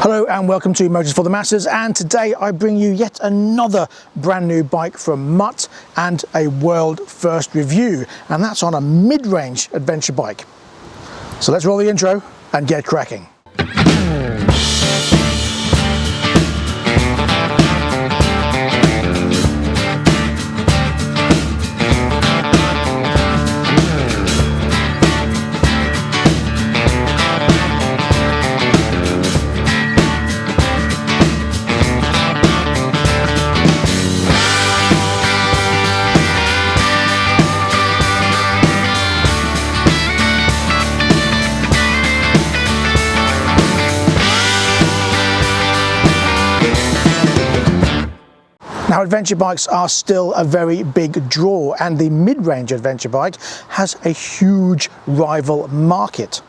Hello and welcome to Motors for the Masses, and today I bring you yet another brand new bike from Mutt and a world first review, and that's on a mid-range adventure bike. So let's roll the intro and get cracking. Now, adventure bikes are still a very big draw, and the mid-range adventure bike has a huge rival market.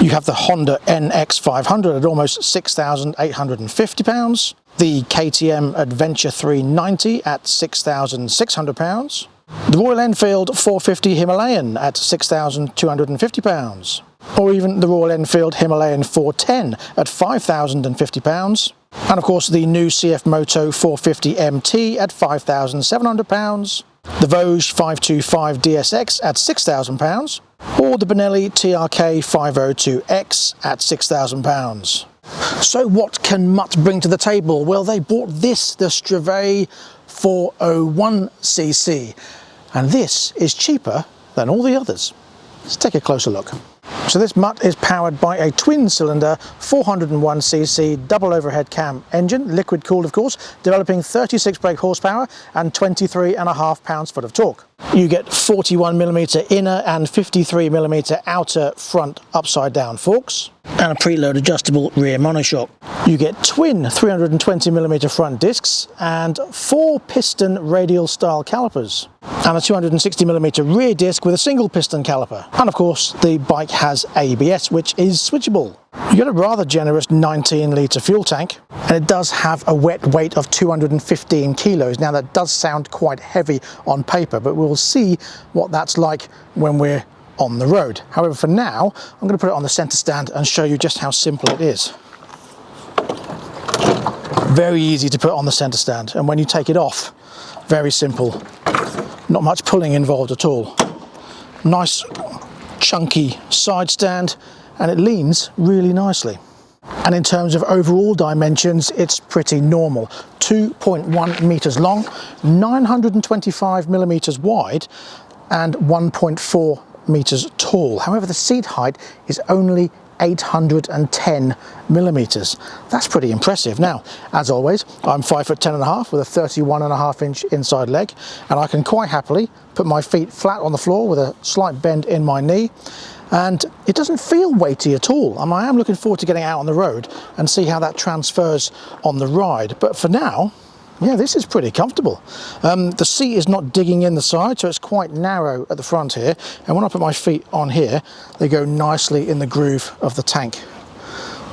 You have the Honda NX500 at almost £6,850, the KTM Adventure 390 at £6,600, the Royal Enfield 450 Himalayan at £6,250, or even the Royal Enfield Himalayan 410 at £5,050, and of course the new CF Moto 450 MT at £5,700, the Vosges 525 DSX at £6,000, or the Benelli TRK 502X at £6,000. So what can Mutt bring to the table? Well, they bought this, the Stravaig 401cc, and this is cheaper than all the others. Let's take a closer look. So this Mutt is powered by a twin-cylinder 401cc double overhead cam engine, liquid cooled of course, developing 36 brake horsepower and 23.5 pounds-foot of torque. You get 41mm inner and 53mm outer front upside down forks, and a preload adjustable rear monoshock. You get twin 320mm front discs and 4 piston radial style calipers, and a 260mm rear disc with a single piston caliper. And of course the bike has ABS, which is switchable. You get a rather generous 19-litre fuel tank, and it does have a wet weight of 215 kilos. Now that does sound quite heavy on paper, but we'll see what that's like when we're on the road. However, for now I'm going to put it on the centre stand and show you just how simple it is. Very easy to put on the centre stand, and when you take it off, very simple. Not much pulling involved at all. Nice chunky side stand, and it leans really nicely. And in terms of overall dimensions, it's pretty normal. 2.1 meters long, 925 millimeters wide, and 1.4 meters tall. However, the seat height is only 810 millimeters. That's pretty impressive. Now, as always, I'm 5'10.5" with a 31.5-inch inside leg, and I can quite happily put my feet flat on the floor with a slight bend in my knee, and it doesn't feel weighty at all. I am looking forward to getting out on the road and see how that transfers on the ride, but for now, yeah, this is pretty comfortable. The seat is not digging in the side, so it's quite narrow at the front here, and when I put my feet on here, they go nicely in the groove of the tank.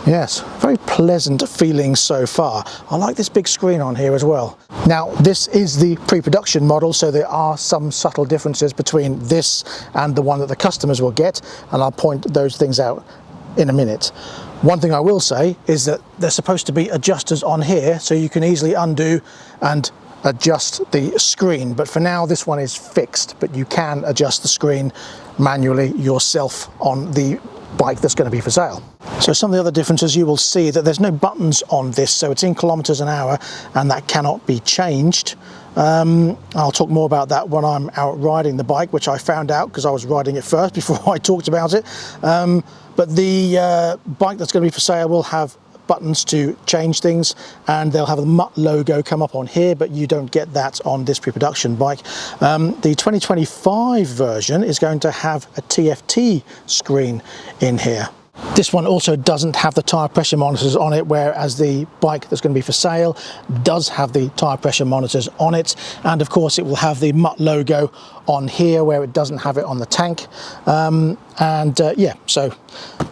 Yes, very pleasant feeling so far. I like this big screen on here as well. Now, this is the pre-production model, so there are some subtle differences between this and the one that the customers will get, and I'll point those things out in a minute. One thing I will say is that there's supposed to be adjusters on here, so you can easily undo and adjust the screen, but for now this one is fixed, but you can adjust the screen manually yourself on the bike that's going to be for sale. So some of the other differences, you will see that there's no buttons on this, so it's in kilometers an hour, and that cannot be changed. I'll talk more about that when I'm out riding the bike, which I found out because I was riding it first before I talked about it. But the bike that's going to be for sale will have buttons to change things, and they'll have the Mutt logo come up on here, but you don't get that on this pre-production bike. The 2025 version is going to have a TFT screen in here. This one also doesn't have the tyre pressure monitors on it, whereas the bike that's going to be for sale does have the tyre pressure monitors on it, and of course it will have the Mutt logo on here where it doesn't have it on the tank. Yeah, so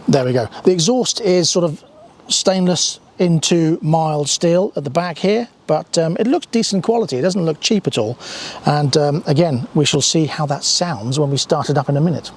there we go. The exhaust is sort of stainless into mild steel at the back here, but it looks decent quality. It doesn't look cheap at all, and again, we shall see how that sounds when we start it up in a minute.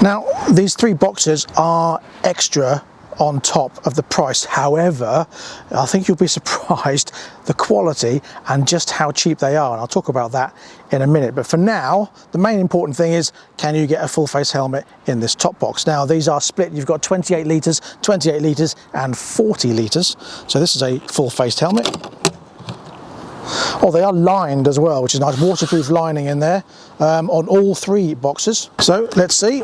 Now, these three boxes are extra on top of the price. However, I think you'll be surprised the quality and just how cheap they are, and I'll talk about that in a minute. But for now, the main important thing is, can you get a full face helmet in this top box? Now these are split. You've got 28 litres, 28 litres and 40 litres. So this is a full faced helmet. Oh, they are lined as well, which is nice. Waterproof lining in there on all three boxes. So let's see.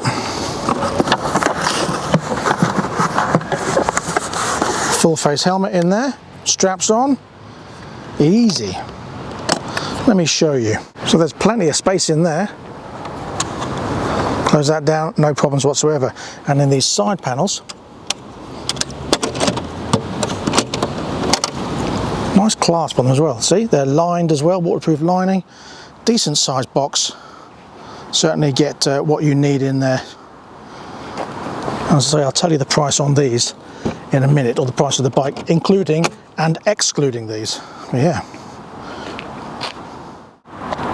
Full face helmet in there, straps on, easy. Let me show you. So there's plenty of space in there. Close that down, no problems whatsoever. And then these side panels, nice clasp on them as well. See, they're lined as well, waterproof lining, decent sized box. Certainly get what you need in there. As I say, I'll tell you the price on these in a minute, or the price of the bike, including and excluding these. Yeah.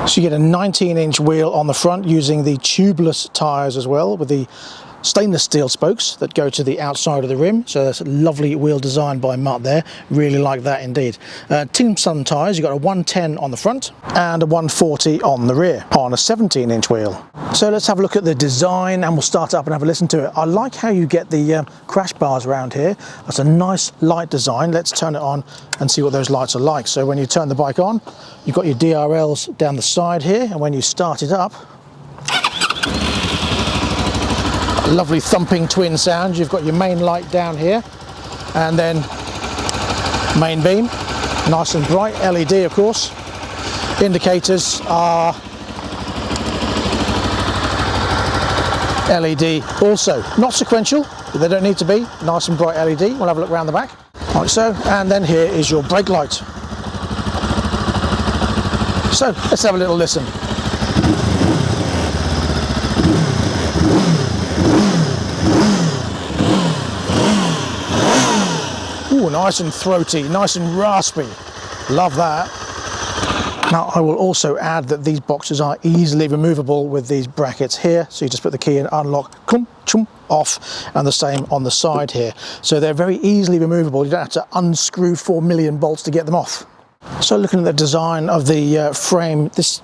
So you get a 19-inch wheel on the front using the tubeless tyres as well, with the stainless steel spokes that go to the outside of the rim. So that's a lovely wheel design by Mutt there. Really like that indeed. Team Sun tyres, you've got a 110 on the front and a 140 on the rear on a 17-inch wheel. So let's have a look at the design and we'll start up and have a listen to it. I like how you get the crash bars around here. That's a nice light design. Let's turn it on and see what those lights are like. So when you turn the bike on, you've got your DRLs down the side here, and when you start it up, lovely thumping twin sound. You've got your main light down here, and then main beam, nice and bright, LED of course. Indicators are LED also, not sequential, but they don't need to be. Nice and bright LED. We'll have a look around the back, like so. And then here is your brake light. So let's have a little listen. Ooh, nice and throaty, nice and raspy. Love that. Now I will also add that these boxes are easily removable with these brackets here. So you just put the key in, unlock, clump, chump, off, and the same on the side here. So they're very easily removable. You don't have to unscrew 4 million bolts to get them off. So looking at the design of the frame, this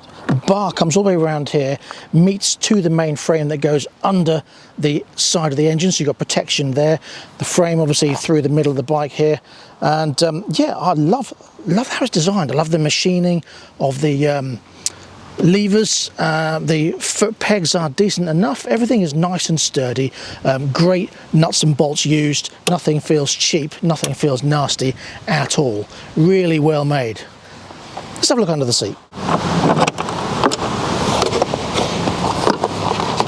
bar comes all the way around here, meets to the main frame that goes under the side of the engine, so you've got protection there. The frame obviously through the middle of the bike here, and yeah, I love how it's designed. I love the machining of the levers. The foot pegs are decent enough. Everything is nice and sturdy. Great nuts and bolts used. Nothing feels cheap, nothing feels nasty at all. Really well made. Let's have a look under the seat.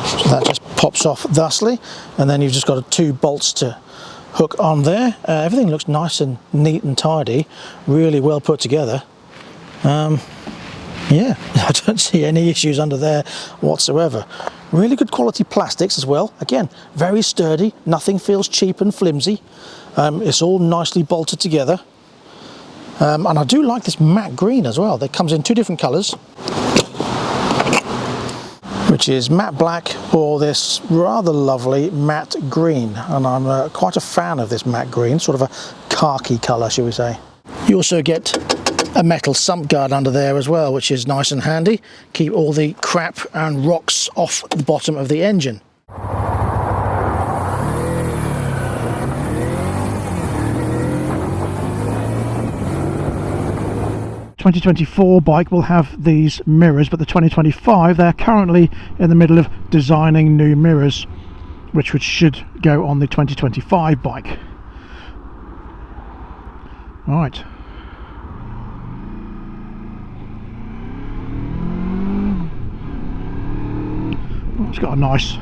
So that just pops off thusly, and then you've just got 2 bolts to hook on there. Everything looks nice and neat and tidy, really well put together. Yeah, I don't see any issues under there whatsoever. Really good quality plastics as well. Again, very sturdy, nothing feels cheap and flimsy. It's all nicely bolted together. And I do like this matte green as well. That comes in 2 different colours, which is matte black or this rather lovely matte green. And I'm quite a fan of this matte green, sort of a khaki colour, shall we say. You also get a metal sump guard under there as well, which is nice and handy. Keep all the crap and rocks off the bottom of the engine. 2024 bike will have these mirrors, but the 2025, they're currently in the middle of designing new mirrors, which should go on the 2025 bike. Right. It's got a nice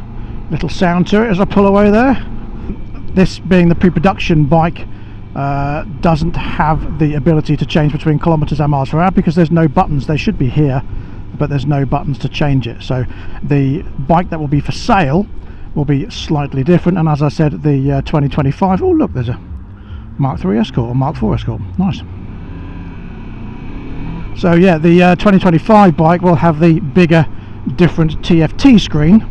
little sound to it as I pull away there. This being the pre-production bike, doesn't have the ability to change between kilometers and miles per hour because there's no buttons. They should be here, but there's no buttons to change it. So the bike that will be for sale will be slightly different. And as I said, the 2025, oh look, there's a Mark III Escort or Mark IV Escort. Nice. So yeah, the 2025 bike will have the bigger, different TFT screen,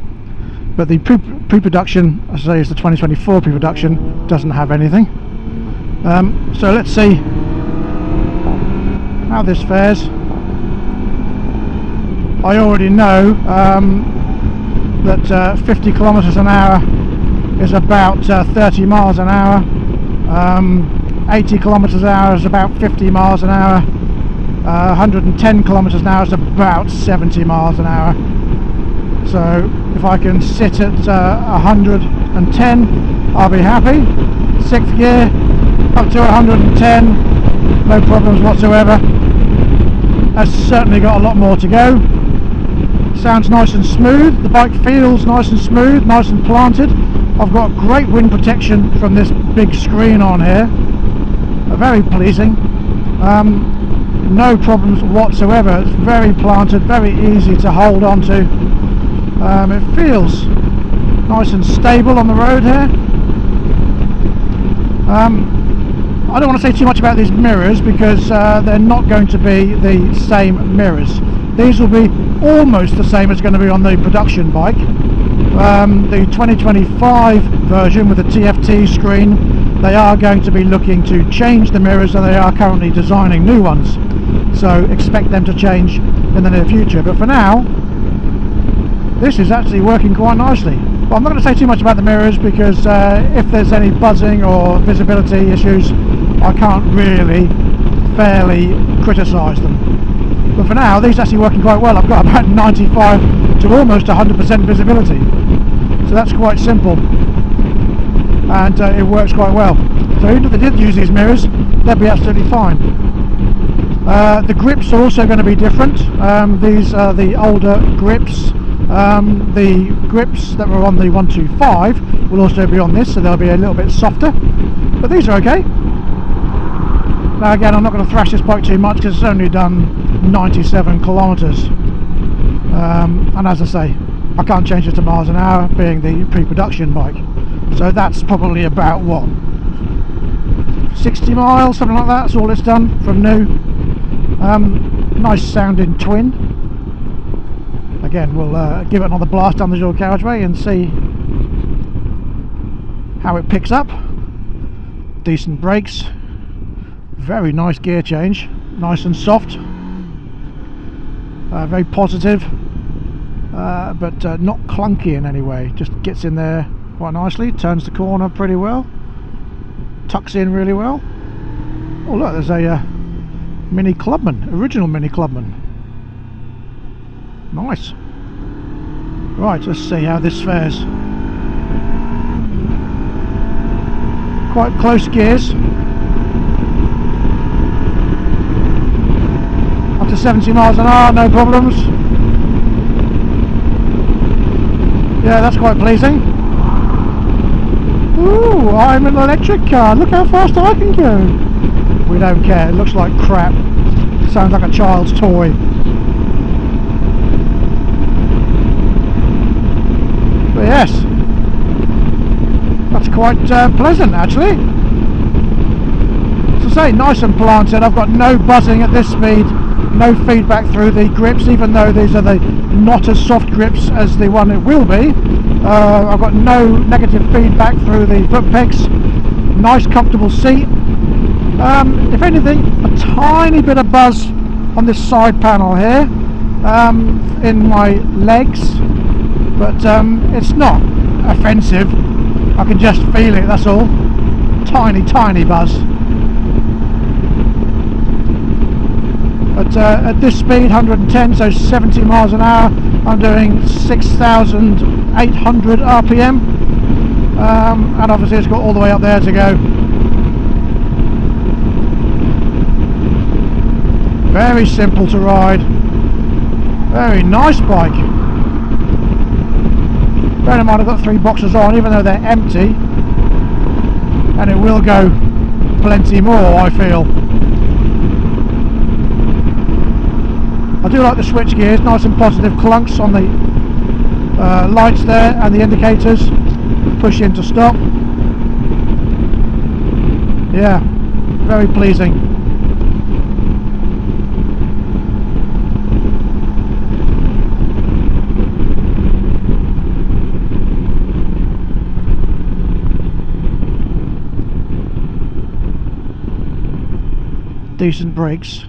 but the pre-production, as I say, is the 2024 pre-production, doesn't have anything. So let's see how this fares. I already know that 50 kilometers an hour is about 30 miles an hour. 80 kilometers an hour is about 50 miles an hour. 110 kilometers an hour is about 70 miles an hour. So if I can sit at 110, I'll be happy. 6th gear up to 110, no problems whatsoever. That's certainly got a lot more to go. Sounds nice and smooth. The bike feels nice and smooth, nice and planted. I've got great wind protection from this big screen on here. Very pleasing. No problems whatsoever. It's very planted, very easy to hold on to. It feels nice and stable on the road here. I don't want to say too much about these mirrors because they're not going to be the same mirrors. These will be almost the same as going to be on the production bike. The 2025 version with the TFT screen, they are going to be looking to change the mirrors, and they are currently designing new ones. So expect them to change in the near future. But for now, this is actually working quite nicely. But I'm not going to say too much about the mirrors because if there's any buzzing or visibility issues, I can't really fairly criticise them. But for now, these are actually working quite well. I've got about 95 to almost 100% visibility. So that's quite simple. And it works quite well. So even if they did use these mirrors, they'd be absolutely fine. The grips are also going to be different. These are the older grips. The grips that were on the 125 will also be on this, so they'll be a little bit softer. But these are okay. Now again, I'm not going to thrash this bike too much because it's only done 97 kilometers. And as I say, I can't change it to miles an hour, being the pre-production bike. So that's probably about, what, 60 miles, something like that. That's all it's done from new. Nice sounding twin. Again, we'll give it another blast down the dual carriageway and see how it picks up. Decent brakes. Very nice gear change. Nice and soft. Very positive. But not clunky in any way. Just gets in there quite nicely. Turns the corner pretty well. Tucks in really well. Oh look, there's a Mini Clubman. Original Mini Clubman. Nice. Right, let's see how this fares. Quite close gears. Up to 70 miles an hour, no problems. Yeah, that's quite pleasing. Ooh, I'm an electric car. Look how fast I can go. We don't care. It looks like crap. Sounds like a child's toy. But yes, that's quite pleasant actually. As I say, nice and planted. I've got no buzzing at this speed, no feedback through the grips, even though these are not as soft grips as the one it will be. I've got no negative feedback through the foot pegs. Nice comfortable seat. If anything, a tiny bit of buzz on this side panel here in my legs. But it's not offensive. I can just feel it, that's all. Tiny, tiny buzz. But at this speed, 110, so 70 miles an hour, I'm doing 6,800 RPM. And obviously it's got all the way up there to go. Very simple to ride. Very nice bike. Bear in mind I've got 3 boxes on, even though they're empty, and it will go plenty more, I feel. I do like the switch gears, nice and positive clunks on the lights there and the indicators. Push in to stop. Yeah, very pleasing. decent brakes.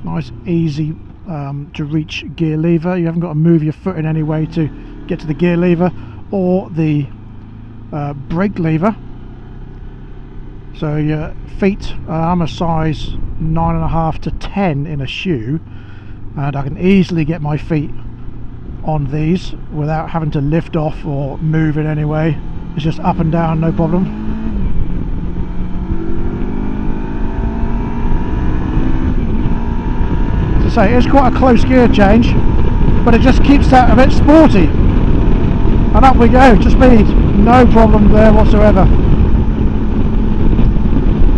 Nice, easy to reach gear lever. You haven't got to move your foot in any way to get to the gear lever or the brake lever. So your feet, I'm a size 9.5 to 10 in a shoe, and I can easily get my feet on these without having to lift off or move in any way. It's just up and down, no problem. Say it's quite a close gear change, but it just keeps that a bit sporty, and up we go to speed, no problem there whatsoever.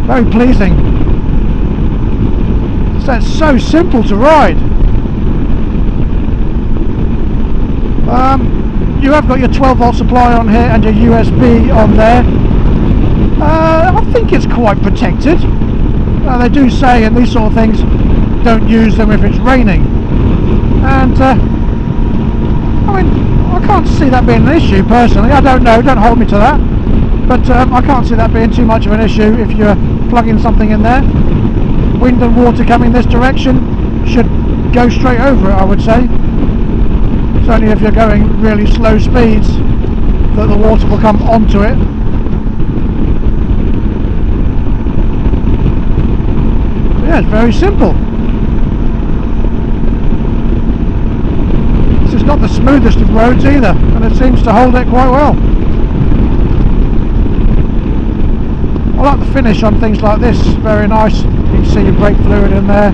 Very pleasing. So it's so simple to ride. You have got your 12 volt supply on here and your USB on there. I think it's quite protected. They do say in these sort of things, don't use them if it's raining, and I mean, I can't see that being an issue personally. I don't know, don't hold me to that, but I can't see that being too much of an issue if you're plugging something in there. Wind and water coming this direction should go straight over it, I would say. It's only if you're going really slow speeds that the water will come onto it. Yeah, it's very simple. It's not the smoothest of roads either, and it seems to hold it quite well. I like the finish on things like this, very nice. You can see your brake fluid in there.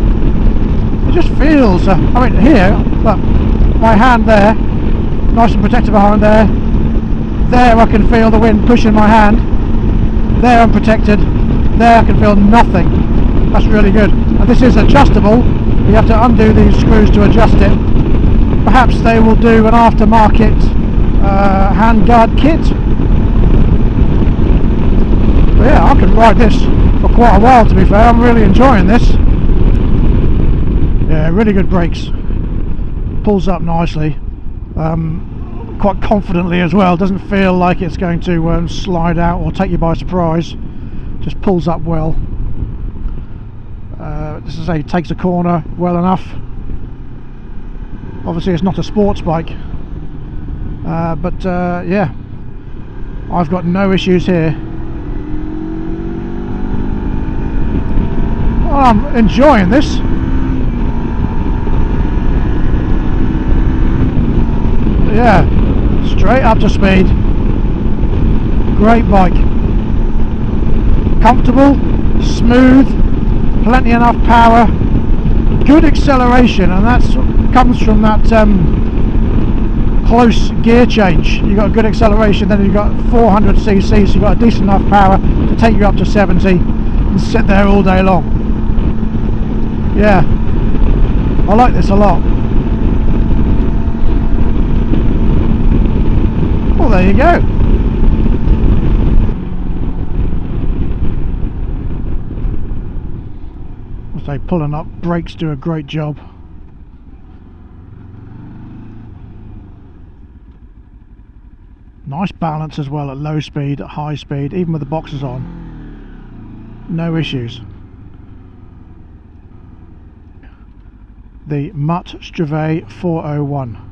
It just feels, I mean here, look, my hand there, nice and protected behind there. There I can feel the wind pushing my hand. There I'm protected. There I can feel nothing. That's really good. And this is adjustable. You have to undo these screws to adjust it. Perhaps they will do an aftermarket handguard kit. But yeah, I can ride this for quite a while, to be fair. I'm really enjoying this. Yeah, really good brakes. Pulls up nicely. Quite confidently as well. Doesn't feel like it's going to slide out or take you by surprise. Just pulls up well. This is it takes a corner well enough. Obviously it's not a sports bike, but yeah, I've got no issues here. Well, I'm enjoying this. Yeah, straight up to speed. Great bike. Comfortable, smooth, plenty enough power, good acceleration, and that's comes from that close gear change. You've got a good acceleration, then you've got 400cc, so you've got a decent enough power to take you up to 70 and sit there all day long. Yeah, I like this a lot. Well, there you go. I'll say pulling up, brakes do a great job. Nice balance as well at low speed, at high speed, even with the boxes on. No issues. The Mutt Stravaig 401.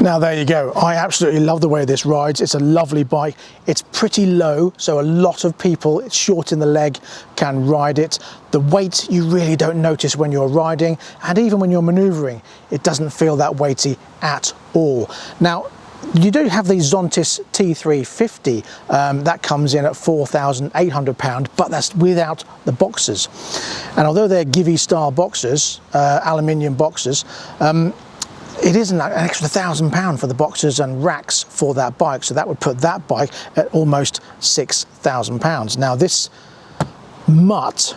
Now there you go. I absolutely love the way this rides. It's a lovely bike. It's pretty low, so a lot of people, it's short in the leg, can ride it. The weight you really don't notice when you're riding, and even when you're maneuvering, it doesn't feel that weighty at all. Now, you do have the Zonsen T350 that comes in at £4,800, but that's without the boxes. And although they're Givey style boxes, aluminium boxes, it is an extra £1,000 for the boxes and racks for that bike, so that would put that bike at almost £6,000. Now this Mutt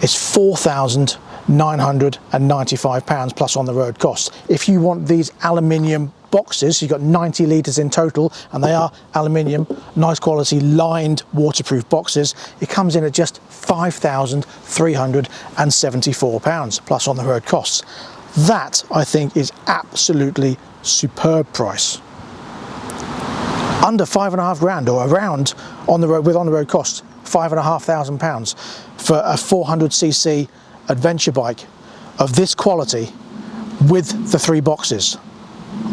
is £4,995 plus on the road costs. If you want these aluminium boxes, you've got 90 litres in total, and they are aluminium, nice quality, lined, waterproof boxes. It comes in at just £5,374 plus on the road costs. That, I think, is absolutely superb price. Under £5,500, or around on the road with on the road costs, £5,500 for a 400cc adventure bike of this quality with the 3 boxes.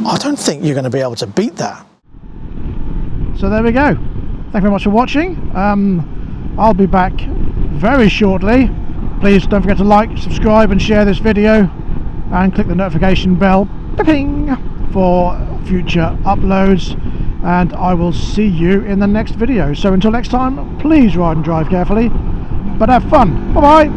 I don't think you're going to be able to beat that. So there we go. Thank you very much for watching. I'll be back very shortly. Please don't forget to like, subscribe and share this video, and click the notification bell for future uploads, and I will see you in the next video. So until next time, please ride and drive carefully, but have fun. Bye bye.